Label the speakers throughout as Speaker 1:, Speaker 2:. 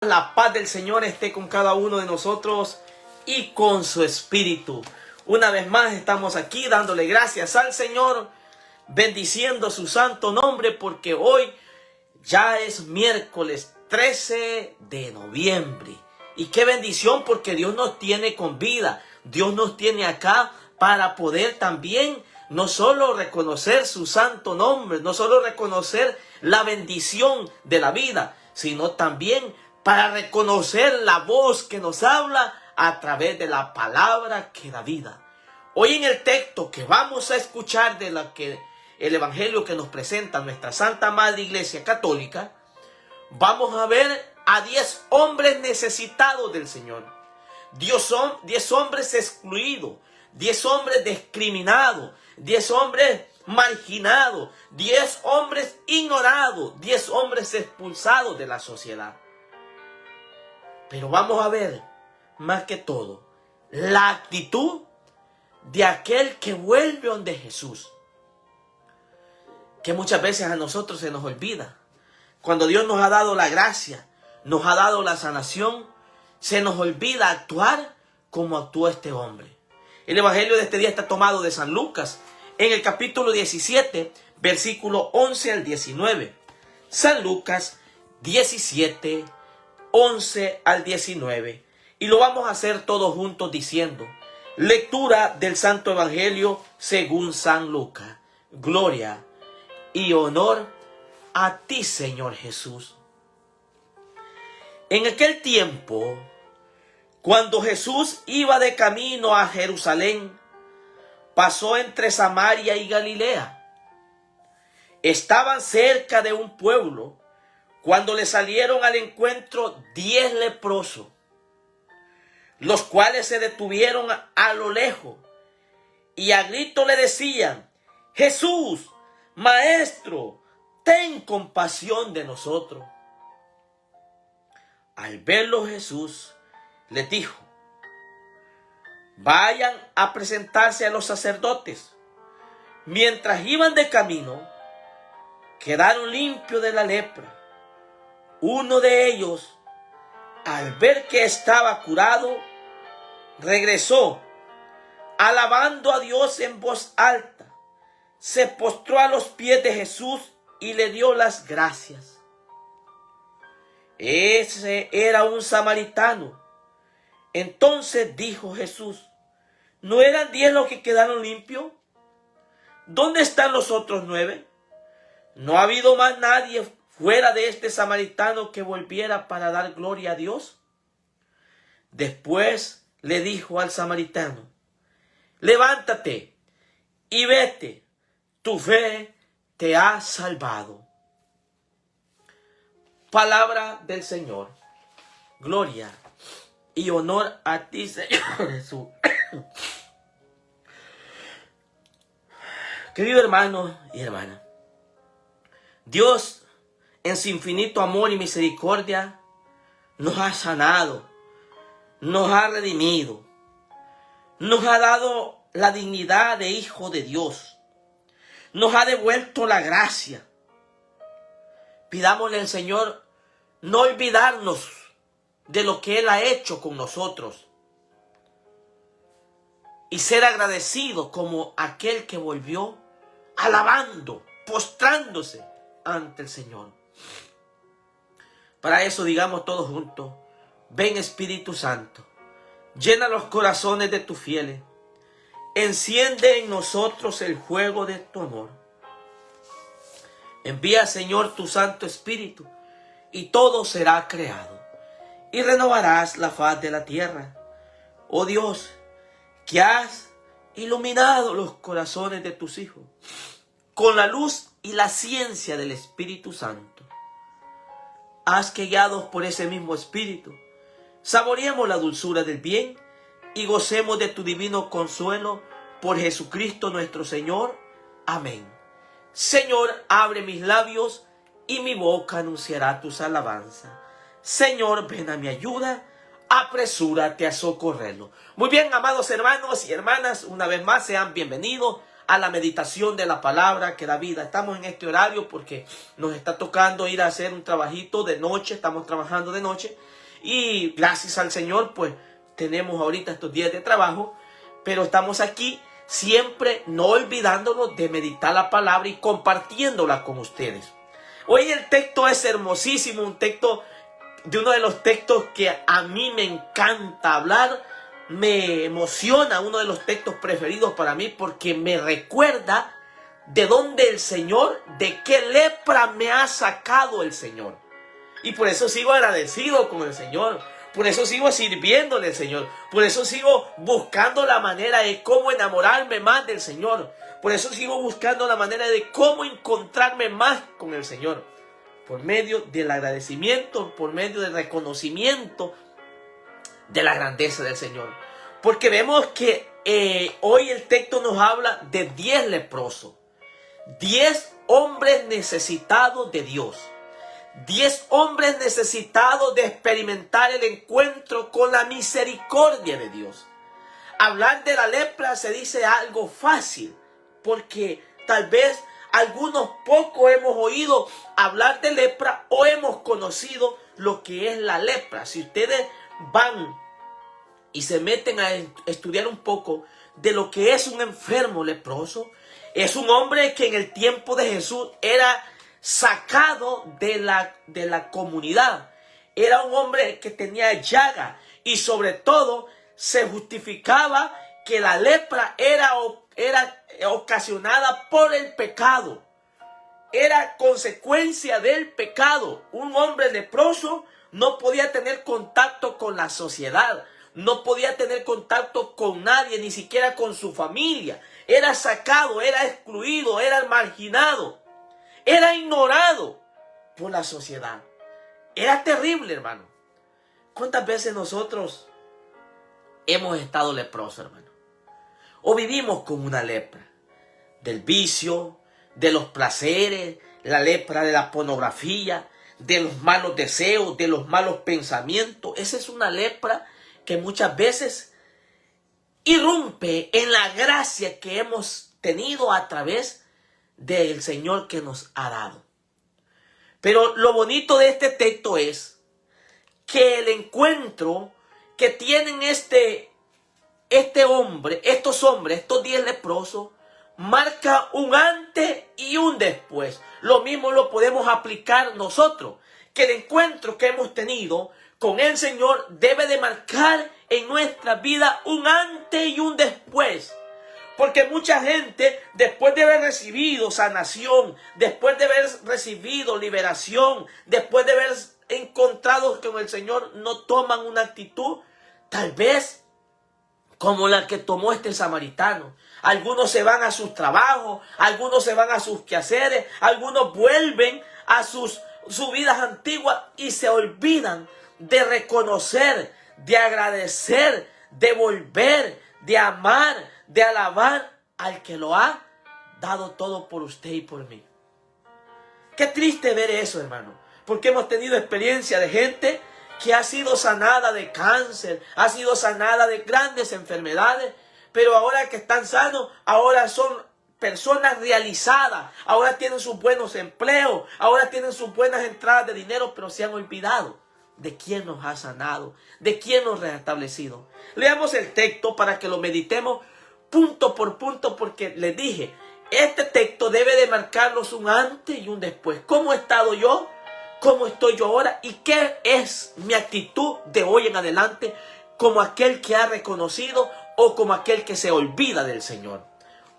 Speaker 1: La paz del Señor esté con cada uno de nosotros y con su espíritu. Una vez más estamos aquí dándole gracias al Señor, bendiciendo su santo nombre, porque hoy ya es miércoles 13 de noviembre. Y qué bendición, porque Dios nos tiene con vida. Dios nos tiene acá para poder también no solo reconocer su santo nombre, no solo reconocer la bendición de la vida, sino también para reconocer la voz que nos habla a través de la palabra que da vida. Hoy en el texto que vamos a escuchar de el evangelio que nos presenta nuestra Santa Madre Iglesia Católica, vamos a ver a 10 hombres necesitados del Señor. 10 hombres excluidos, 10 hombres discriminados, 10 hombres marginados, 10 hombres ignorados, 10 hombres expulsados de la sociedad. Pero vamos a ver, más que todo, la actitud de aquel que vuelve donde Jesús. Que muchas veces a nosotros se nos olvida. Cuando Dios nos ha dado la gracia, nos ha dado la sanación, se nos olvida actuar como actuó este hombre. El evangelio de este día está tomado de San Lucas, en el capítulo 17, versículo 11 al 19. San Lucas 17, 11 al 19. Y lo vamos a hacer todos juntos diciendo: lectura del Santo Evangelio según San Lucas. Gloria y honor a ti, Señor Jesús. En aquel tiempo, cuando Jesús iba de camino a Jerusalén, pasó entre Samaria y Galilea. Estaban cerca de un pueblo cuando le salieron al encuentro 10 leprosos, los cuales se detuvieron a lo lejos y a grito le decían: Jesús, Maestro, ten compasión de nosotros. Al verlo Jesús les dijo: vayan a presentarse a los sacerdotes. Mientras iban de camino, quedaron limpios de la lepra. Uno de ellos, al ver que estaba curado, regresó, alabando a Dios en voz alta. Se postró a los pies de Jesús y le dio las gracias. Ese era un samaritano. Entonces dijo Jesús: ¿no eran 10 los que quedaron limpios? ¿Dónde están los otros 9? ¿No ha habido más nadie fuera de este samaritano que volviera para dar gloria a Dios? Después le dijo al samaritano: levántate y vete, tu fe te ha salvado. Palabra del Señor. Gloria y honor a ti, Señor Jesús. Querido hermano y hermana, Dios, en su infinito amor y misericordia, nos ha sanado, nos ha redimido, nos ha dado la dignidad de hijo de Dios, nos ha devuelto la gracia. Pidámosle al Señor no olvidarnos de lo que Él ha hecho con nosotros y ser agradecido como aquel que volvió alabando, postrándose ante el Señor. Para eso digamos todos juntos: ven Espíritu Santo, llena los corazones de tus fieles, enciende en nosotros el fuego de tu amor. Envía, Señor, tu Santo Espíritu, y todo será creado, y renovarás la faz de la tierra. Oh Dios, que has iluminado los corazones de tus hijos con la luz y la ciencia del Espíritu Santo. Haz que, guiados por ese mismo Espíritu, saboreemos la dulzura del bien y gocemos de tu divino consuelo por Jesucristo nuestro Señor. Amén. Señor, abre mis labios y mi boca anunciará tus alabanzas. Señor, ven a mi ayuda, apresúrate a socorrerlo. Muy bien, amados hermanos y hermanas, una vez más sean bienvenidos a la meditación de la palabra que da vida. Estamos en este horario porque nos está tocando ir a hacer un trabajito de noche. Estamos trabajando de noche. Y gracias al Señor, pues tenemos ahorita estos días de trabajo. Pero estamos aquí siempre no olvidándonos de meditar la palabra y compartiéndola con ustedes. Hoy el texto es hermosísimo, un texto de uno de los textos que a mí me encanta hablar, me emociona, uno de los textos preferidos para mí porque me recuerda de dónde el Señor, de qué lepra me ha sacado el Señor. Y por eso sigo agradecido con el Señor, por eso sigo sirviéndole al Señor, por eso sigo buscando la manera de cómo enamorarme más del Señor, por eso sigo buscando la manera de cómo encontrarme más con el Señor, por medio del agradecimiento, por medio del reconocimiento de la grandeza del Señor. Porque vemos que hoy el texto nos habla de 10 leprosos, 10 hombres necesitados de Dios, 10 hombres necesitados de experimentar el encuentro con la misericordia de Dios. Hablar de la lepra se dice algo fácil, porque tal vez algunos pocos hemos oído hablar de lepra o hemos conocido lo que es la lepra. Si ustedes van y se meten a estudiar un poco de lo que es un enfermo leproso, es un hombre que en el tiempo de Jesús era sacado de la comunidad. Era un hombre que tenía llaga y sobre todo se justificaba que la lepra era ocasionada por el pecado. Era consecuencia del pecado. Un hombre leproso no podía tener contacto con la sociedad. No podía tener contacto con nadie, ni siquiera con su familia. Era sacado, era excluido, era marginado. Era ignorado por la sociedad. Era terrible, hermano. ¿Cuántas veces nosotros hemos estado leprosos, hermano? O vivimos con una lepra del vicio, de los placeres, la lepra de la pornografía, de los malos deseos, de los malos pensamientos. Esa es una lepra que muchas veces irrumpe en la gracia que hemos tenido a través del Señor que nos ha dado. Pero lo bonito de este texto es que el encuentro que tienen estos hombres, estos 10 leprosos, marca un antes y un después. Lo mismo lo podemos aplicar nosotros, que el encuentro que hemos tenido con el Señor debe de marcar en nuestra vida un antes y un después. Porque mucha gente, después de haber recibido sanación, después de haber recibido liberación, después de haber encontrado con el Señor, no toman una actitud, tal vez, como la que tomó este samaritano. Algunos se van a sus trabajos, algunos se van a sus quehaceres, algunos vuelven a sus vidas antiguas y se olvidan de reconocer, de agradecer, de volver, de amar, de alabar al que lo ha dado todo por usted y por mí. Qué triste ver eso, hermano, porque hemos tenido experiencia de gente que ha sido sanada de cáncer, ha sido sanada de grandes enfermedades, pero ahora que están sanos, ahora son personas realizadas, ahora tienen sus buenos empleos, ahora tienen sus buenas entradas de dinero, pero se han olvidado de quién nos ha sanado, de quién nos ha restablecido. Leamos el texto para que lo meditemos punto por punto, porque les dije, este texto debe de marcarnos un antes y un después. ¿Cómo he estado yo? ¿Cómo estoy yo ahora? ¿Y qué es mi actitud de hoy en adelante como aquel que ha reconocido o como aquel que se olvida del Señor?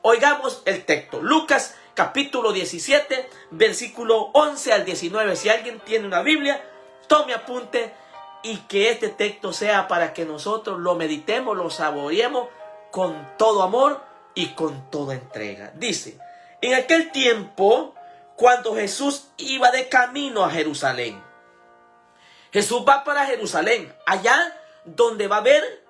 Speaker 1: Oigamos el texto. Lucas capítulo 17, versículo 11 al 19. Si alguien tiene una Biblia, tome apunte y que este texto sea para que nosotros lo meditemos, lo saboreemos con todo amor y con toda entrega. Dice, en aquel tiempo, cuando Jesús iba de camino a Jerusalén. Jesús va para Jerusalén, allá donde va a haber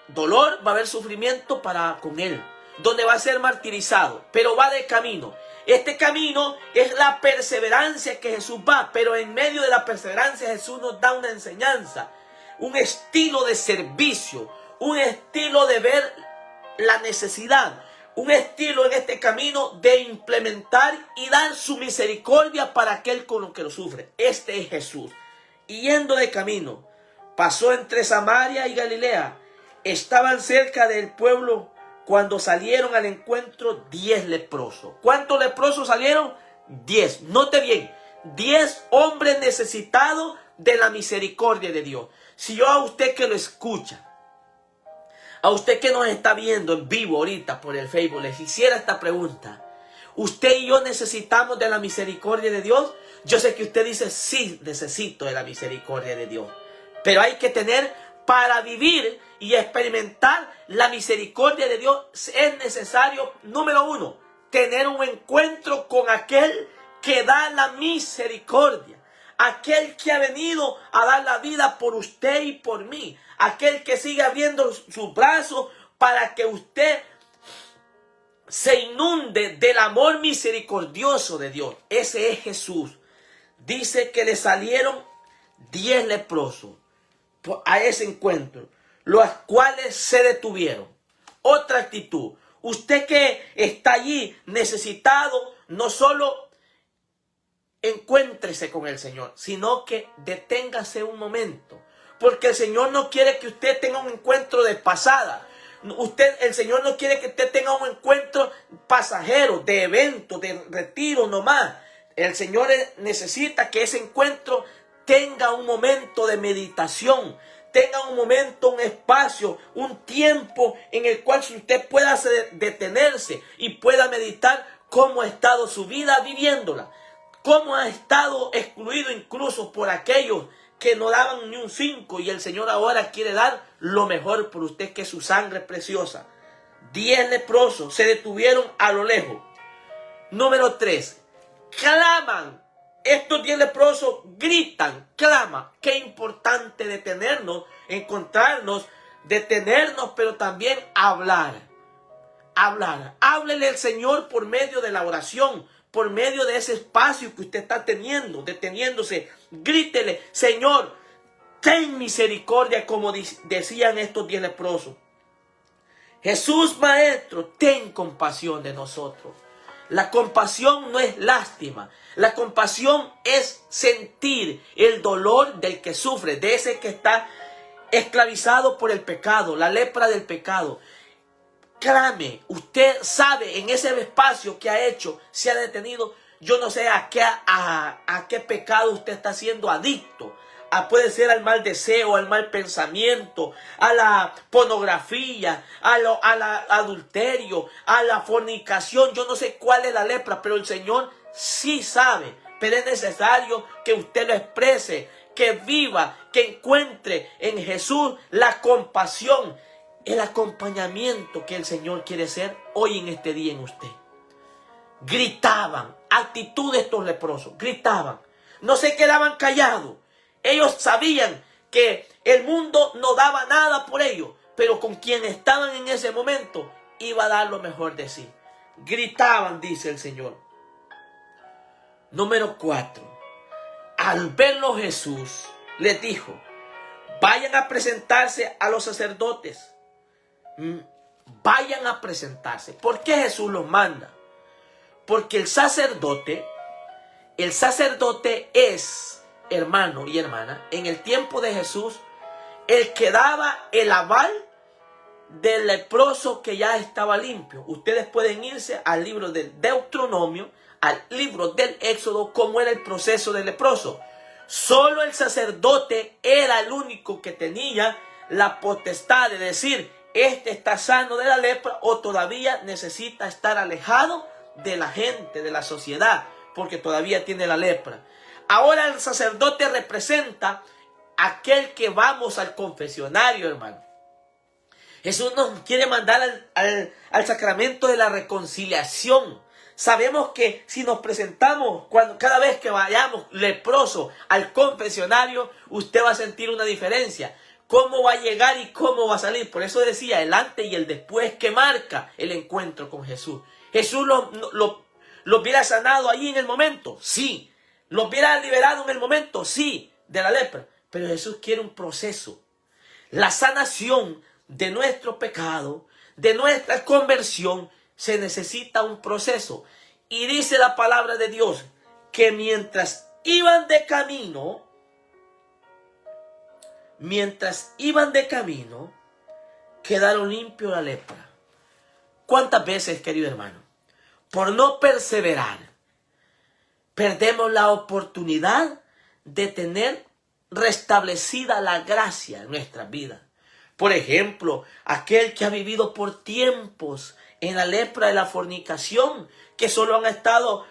Speaker 1: dolor, va a haber sufrimiento con él, donde va a ser martirizado, pero va de camino. Este camino es la perseverancia que Jesús va, pero en medio de la perseverancia Jesús nos da una enseñanza, un estilo de servicio, un estilo de ver la necesidad, un estilo en este camino de implementar y dar su misericordia para aquel con lo que lo sufre. Este es Jesús. Y yendo de camino, pasó entre Samaria y Galilea. Estaban cerca del pueblo cuando salieron al encuentro 10 leprosos. ¿Cuántos leprosos salieron? 10. Note bien, 10 hombres necesitados de la misericordia de Dios. Si yo a usted que lo escucha, a usted que nos está viendo en vivo ahorita por el Facebook, les hiciera esta pregunta: ¿usted y yo necesitamos de la misericordia de Dios? Yo sé que usted dice, sí, necesito de la misericordia de Dios. Pero hay que tener, para vivir y experimentar la misericordia de Dios, es necesario, número 1, tener un encuentro con aquel que da la misericordia. Aquel que ha venido a dar la vida por usted y por mí. Aquel que sigue abriendo sus brazos para que usted se inunde del amor misericordioso de Dios. Ese es Jesús. Dice que le salieron 10 leprosos a ese encuentro, los cuales se detuvieron. Otra actitud. Usted que está allí necesitado, no solo encuéntrese con el Señor, sino que deténgase un momento. Porque el Señor no quiere que usted tenga un encuentro de pasada. El Señor no quiere que usted tenga un encuentro pasajero, de evento, de retiro nomás. El Señor necesita que ese encuentro tenga un momento de meditación, tenga un momento, un espacio, un tiempo en el cual usted pueda detenerse y pueda meditar cómo ha estado su vida viviéndola. Cómo ha estado excluido incluso por aquellos que no daban ni un 5, y el Señor ahora quiere dar lo mejor por usted, que es su sangre preciosa. 10 leprosos se detuvieron a lo lejos. Número 3, claman. Estos 10 leprosos gritan, claman. Qué importante detenernos, encontrarnos, detenernos, pero también hablar. Háblele al Señor por medio de la oración, por medio de ese espacio que usted está deteniéndose. Grítele: Señor, ten misericordia, como decían estos 10 leprosos. Jesús, Maestro, ten compasión de nosotros. La compasión no es lástima. La compasión es sentir el dolor del que sufre, de ese que está esclavizado por el pecado, la lepra del pecado. Clame, usted sabe en ese espacio que ha hecho, se ha detenido. Yo no sé a qué pecado usted está siendo adicto. Puede ser al mal deseo, al mal pensamiento, a la pornografía, al adulterio, a la fornicación. Yo no sé cuál es la lepra, pero el Señor sí sabe. Pero es necesario que usted lo exprese, que viva, que encuentre en Jesús la compasión, el acompañamiento que el Señor quiere ser hoy en este día en usted. Gritaban, actitud de estos leprosos, gritaban, no se quedaban callados. Ellos sabían que el mundo no daba nada por ellos, pero con quien estaban en ese momento iba a dar lo mejor de sí. Gritaban, dice el Señor. Número 4. Al verlo Jesús les dijo: vayan a presentarse a los sacerdotes. Vayan a presentarse. ¿Por qué Jesús los manda? Porque el sacerdote es, hermano y hermana, en el tiempo de Jesús, el que daba el aval del leproso que ya estaba limpio. Ustedes pueden irse al libro del Deuteronomio, al libro del Éxodo, cómo era el proceso del leproso. Solo el sacerdote era el único que tenía la potestad de decir: este está sano de la lepra, o todavía necesita estar alejado de la gente, de la sociedad, porque todavía tiene la lepra. Ahora el sacerdote representa aquel que vamos al confesionario, hermano. Jesús nos quiere mandar al sacramento de la reconciliación. Sabemos que si nos presentamos, cada vez que vayamos leproso al confesionario, usted va a sentir una diferencia. Cómo va a llegar y cómo va a salir. Por eso decía, el antes y el después que marca el encuentro con Jesús. Jesús los hubiera sanado allí en el momento, sí. Los hubiera liberado en el momento, sí, de la lepra. Pero Jesús quiere un proceso. La sanación de nuestro pecado, de nuestra conversión se necesita un proceso. Y dice la palabra de Dios que mientras iban de camino, quedaron limpios la lepra. ¿Cuántas veces, querido hermano, por no perseverar, perdemos la oportunidad de tener restablecida la gracia en nuestras vidas? Por ejemplo, aquel que ha vivido por tiempos en la lepra de la fornicación, que solo han estado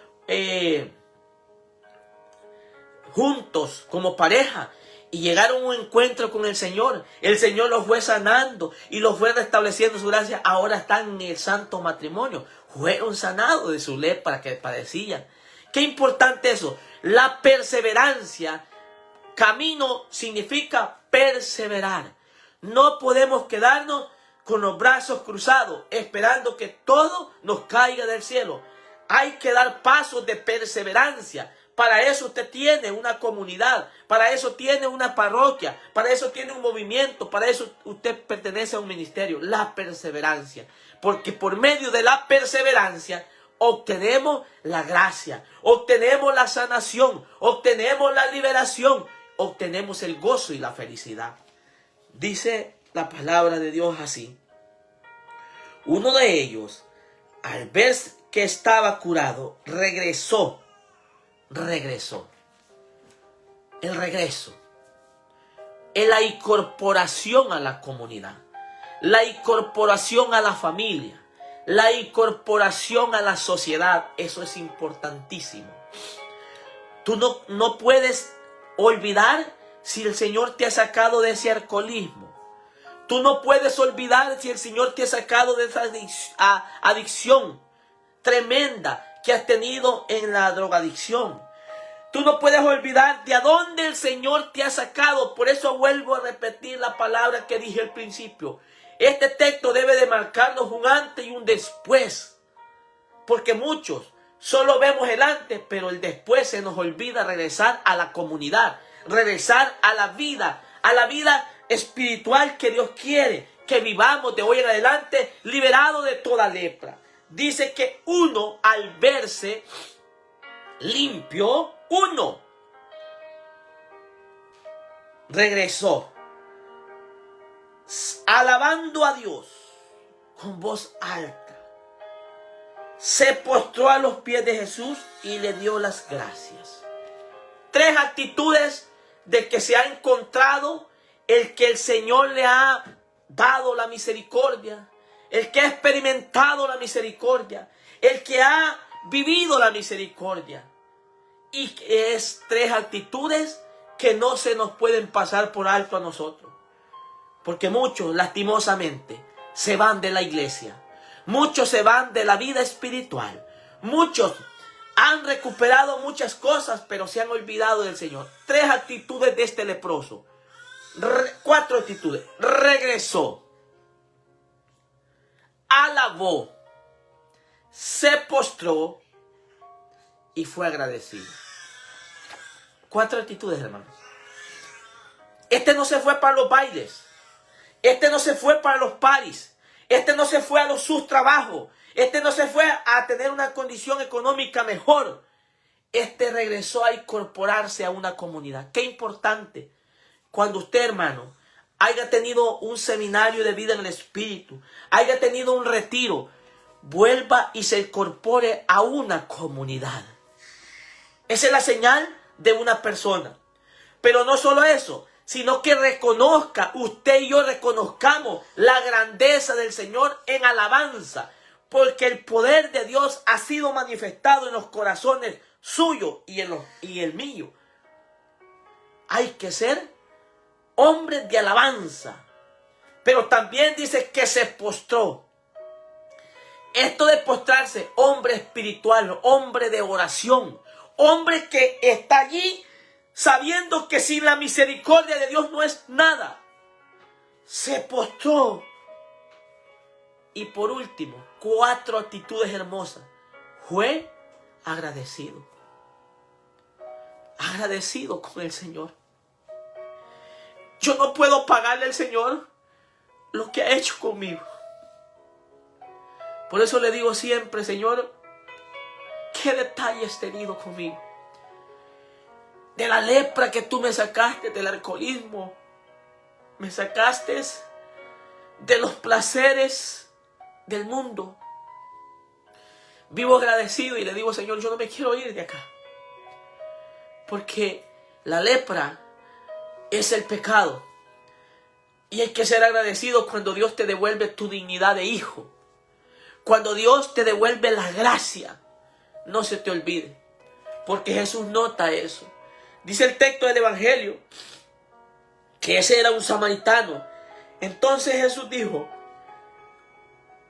Speaker 1: juntos como pareja y llegaron a un encuentro con el Señor los fue sanando y los fue restableciendo su gracia. Ahora están en el santo matrimonio, fueron sanados de su lepra que padecían. Qué importante eso, la perseverancia. Camino significa perseverar. No podemos quedarnos con los brazos cruzados esperando que todo nos caiga del cielo. Hay que dar pasos de perseverancia. Para eso usted tiene una comunidad, para eso tiene una parroquia, para eso tiene un movimiento, para eso usted pertenece a un ministerio. La perseverancia. Porque por medio de la perseverancia obtenemos la gracia, obtenemos la sanación, obtenemos la liberación, obtenemos el gozo y la felicidad. Dice la palabra de Dios así. Uno de ellos, al ver que estaba curado, regresó. El regreso es la incorporación a la comunidad, la incorporación a la familia, la incorporación a la sociedad. Eso es importantísimo. Tú no puedes olvidar si el Señor te ha sacado de ese alcoholismo. Tú no puedes olvidar si el Señor te ha sacado de esa adicción tremenda que has tenido en la drogadicción. Tú no puedes olvidar de a dónde el Señor te ha sacado. Por eso vuelvo a repetir la palabra que dije al principio. Este texto debe de marcarnos un antes y un después. Porque muchos solo vemos el antes, pero el después se nos olvida regresar a la comunidad, regresar a la vida espiritual que Dios quiere que vivamos de hoy en adelante liberados de toda lepra. Dice que uno, al verse limpio, regresó alabando a Dios con voz alta. Se postró a los pies de Jesús y le dio las gracias. 3 actitudes de que se ha encontrado el que el Señor le ha dado la misericordia, el que ha experimentado la misericordia, el que ha vivido la misericordia. Y que es 3 actitudes que no se nos pueden pasar por alto a nosotros. Porque muchos, lastimosamente, se van de la iglesia. Muchos se van de la vida espiritual. Muchos han recuperado muchas cosas, pero se han olvidado del Señor. 3 actitudes de este leproso. 4 actitudes. Regresó. Alabó, se postró y fue agradecido. 4 actitudes, hermanos. Este no se fue para los bailes. Este no se fue para los paris. Este no se fue a sus trabajos. Este no se fue a tener una condición económica mejor. Este regresó a incorporarse a una comunidad. Qué importante. Cuando usted, hermano, haya tenido un seminario de vida en el Espíritu, haya tenido un retiro, vuelva y se incorpore a una comunidad. Esa es la señal de una persona. Pero no solo eso, sino que reconozca, usted y yo reconozcamos la grandeza del Señor en alabanza, porque el poder de Dios ha sido manifestado en los corazones suyos y el mío. Hay que ser hombres de alabanza. Pero también dice que se postró. Esto de postrarse, hombre espiritual, hombre de oración, hombre que está allí sabiendo que sin la misericordia de Dios no es nada. Se postró. Y por último, 4 actitudes hermosas. Fue agradecido. Agradecido con el Señor. Yo no puedo pagarle al Señor lo que ha hecho conmigo. Por eso le digo siempre, Señor, ¿qué detalle has tenido conmigo? De la lepra que tú me sacaste, del alcoholismo, me sacaste de los placeres del mundo. Vivo agradecido y le digo, Señor, yo no me quiero ir de acá. Porque la lepra es el pecado. Y hay que ser agradecido cuando Dios te devuelve tu dignidad de hijo. Cuando Dios te devuelve la gracia. No se te olvide. Porque Jesús nota eso. Dice el texto del Evangelio que ese era un samaritano. Entonces Jesús dijo,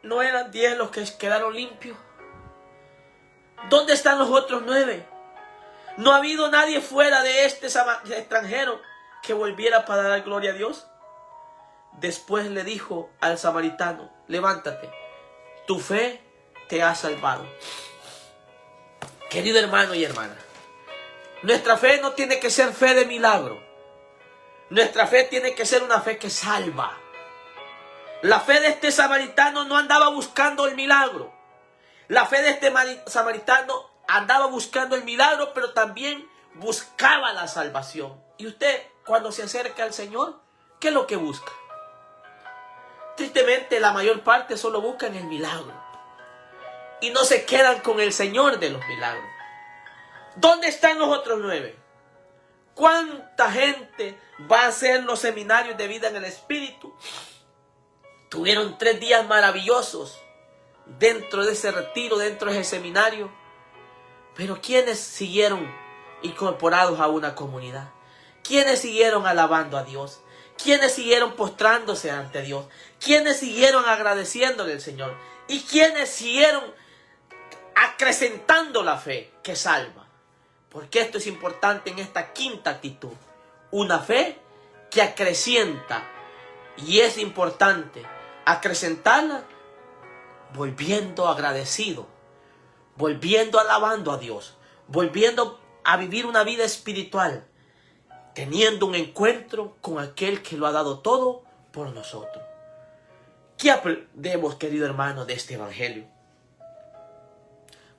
Speaker 1: ¿no eran 10 los que quedaron limpios? ¿Dónde están los otros 9? ¿No ha habido nadie fuera de este extranjero que volviera para dar gloria a Dios? Después le dijo al samaritano, levántate, tu fe te ha salvado. Querido hermano y hermana, nuestra fe no tiene que ser fe de milagro. Nuestra fe tiene que ser una fe que salva. La fe de este samaritano no andaba buscando el milagro. La fe de este samaritano andaba buscando el milagro, pero también buscaba la salvación. Y usted, cuando se acerca al Señor, ¿qué es lo que busca? Tristemente, la mayor parte solo buscan el milagro. Y no se quedan con el Señor de los milagros. ¿Dónde están los otros 9? ¿Cuánta gente va a hacer los seminarios de vida en el Espíritu? Tuvieron 3 días maravillosos dentro de ese retiro, dentro de ese seminario. Pero ¿quiénes siguieron incorporados a una comunidad? ¿Quiénes siguieron alabando a Dios? ¿Quiénes siguieron postrándose ante Dios? ¿Quiénes siguieron agradeciéndole al Señor? ¿Y quiénes siguieron acrecentando la fe que salva? Porque esto es importante en esta quinta actitud. Una fe que acrecienta. Y es importante acrecentarla volviendo agradecido, volviendo alabando a Dios, volviendo a vivir una vida espiritual, teniendo un encuentro con aquel que lo ha dado todo por nosotros. ¿Qué aprendemos, querido hermano, de este evangelio?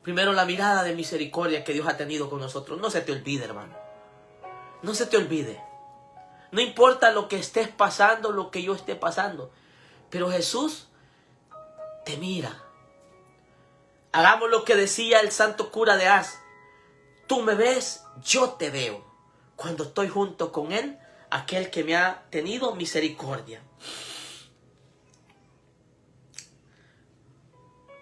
Speaker 1: Primero, la mirada de misericordia que Dios ha tenido con nosotros. No se te olvide, hermano. No se te olvide. No importa lo que estés pasando, lo que yo esté pasando. Pero Jesús te mira. Hagamos lo que decía el santo cura de Ars. Tú me ves, yo te veo. Cuando estoy junto con Él, aquel que me ha tenido misericordia.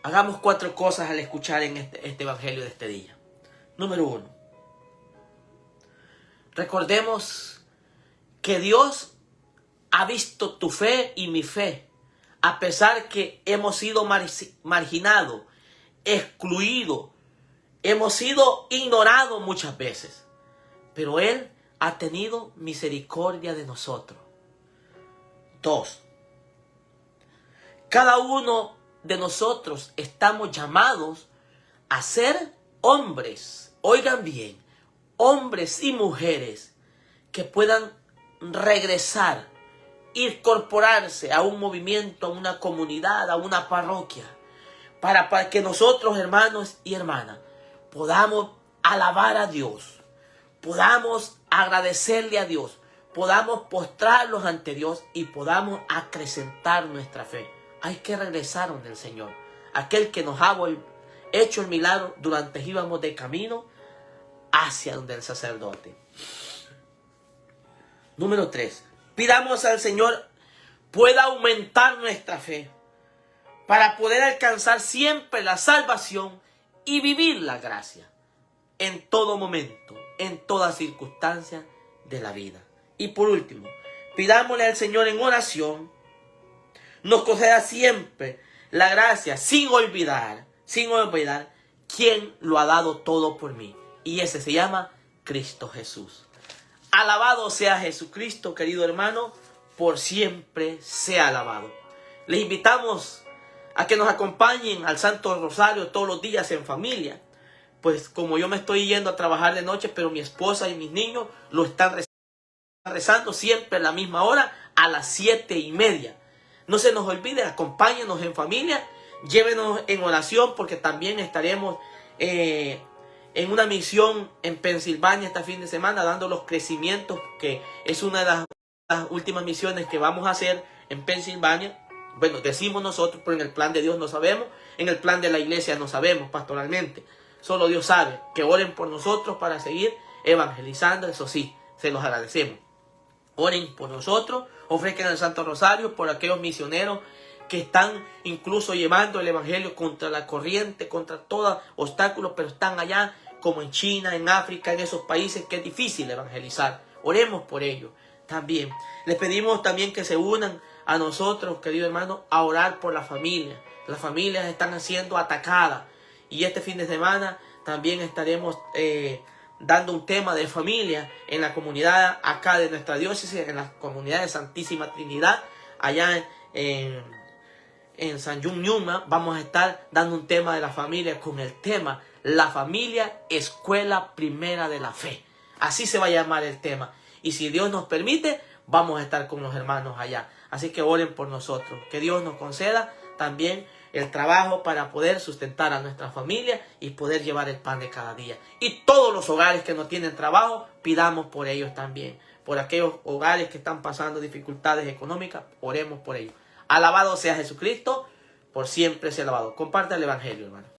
Speaker 1: Hagamos 4 cosas al escuchar en este evangelio de este día. Número 1. Recordemos que Dios ha visto tu fe y mi fe. A pesar que hemos sido marginados, excluidos, hemos sido ignorados muchas veces. Pero Él ha tenido misericordia de nosotros. 2. Cada uno de nosotros estamos llamados a ser hombres, oigan bien, hombres y mujeres que puedan regresar, incorporarse a un movimiento, a una comunidad, a una parroquia, para que nosotros, hermanos y hermanas, podamos alabar a Dios, podamos agradecerle a Dios, podamos postrarnos ante Dios y podamos acrecentar nuestra fe. Hay que regresar donde el Señor, aquel que nos ha hecho el milagro durante íbamos de camino hacia donde el sacerdote. Número 3. Pidamos al Señor pueda aumentar nuestra fe para poder alcanzar siempre la salvación y vivir la gracia en todo momento, en toda circunstancia de la vida. Y por último, pidámosle al Señor en oración nos conceda siempre la gracia sin olvidar quién lo ha dado todo por mí. Y ese se llama Cristo Jesús. Alabado sea Jesucristo, querido hermano, por siempre sea alabado. Les invitamos a que nos acompañen al Santo Rosario todos los días en familia. Pues como yo me estoy yendo a trabajar de noche, pero mi esposa y mis niños lo están rezando siempre a la misma hora, a las 7:30. No se nos olvide, acompáñenos en familia Llévenos en oración porque también estaremos en una misión en Pensilvania este fin de semana, dando los crecimientos, que es una de las últimas misiones que vamos a hacer en Pensilvania. Bueno, decimos nosotros, pero en el plan de Dios no sabemos, en el plan de la iglesia no sabemos pastoralmente. Solo Dios sabe. Que oren por nosotros para seguir evangelizando, eso sí, se los agradecemos. Oren por nosotros, ofrezcan el Santo Rosario por aquellos misioneros que están incluso llevando el evangelio contra la corriente, contra todos obstáculos, pero están allá como en China, en África, en esos países que es difícil evangelizar. Oremos por ellos también. Les pedimos también que se unan a nosotros, queridos hermanos, a orar por la familia. Las familias están siendo atacadas y este fin de semana también estaremos dando un tema de familia en la comunidad acá de nuestra diócesis, en la comunidad de Santísima Trinidad, allá en San Jun Yuma. Vamos a estar dando un tema de la familia con el tema La familia, escuela primera de la fe. Así se va a llamar el tema. Y si Dios nos permite, vamos a estar con los hermanos allá. Así que oren por nosotros. Que Dios nos conceda también el trabajo para poder sustentar a nuestra familia y poder llevar el pan de cada día. Y todos los hogares que no tienen trabajo, pidamos por ellos también. Por aquellos hogares que están pasando dificultades económicas, oremos por ellos. Alabado sea Jesucristo, por siempre sea alabado. Comparte el evangelio, hermano.